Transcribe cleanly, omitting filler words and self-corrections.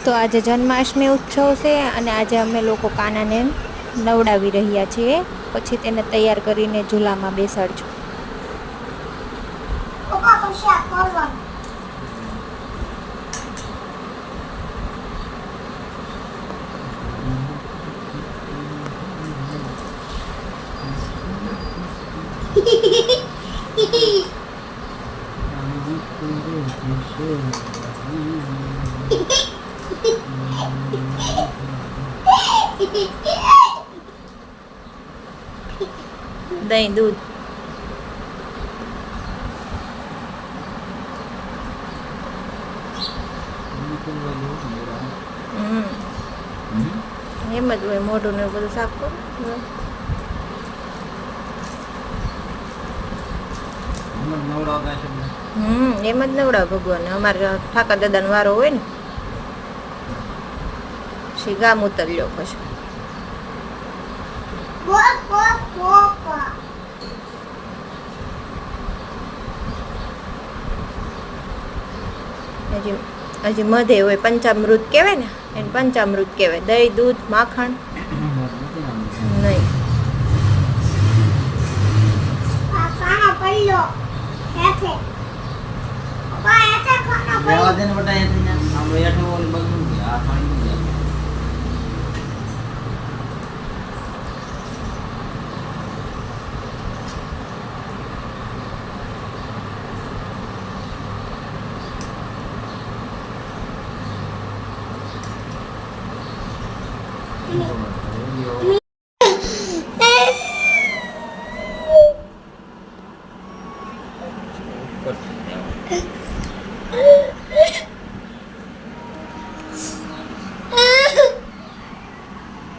તો આજે જન્માષ્ટમી ઉત્સવ છે અને આજે અમે લોકો કાનાને નવડાવી રહ્યા છીએ. પછી તેને તૈયાર કરીને ઝૂલામાં બેસાડશું. દહીં દૂધ એમ જ હોય. મોઢું ને બધું સાફ કરો. એમ જ નવડાવ ભગવાન. અમારે ઠાકર દાદાનો વારો હોય ને પછી ગામ ઉતર્યો પછી હજી મધે હોય. પંચામૃત કહેવાય ને એને પંચામૃત કહેવાય. દહીં દૂધ માખણ નહીં.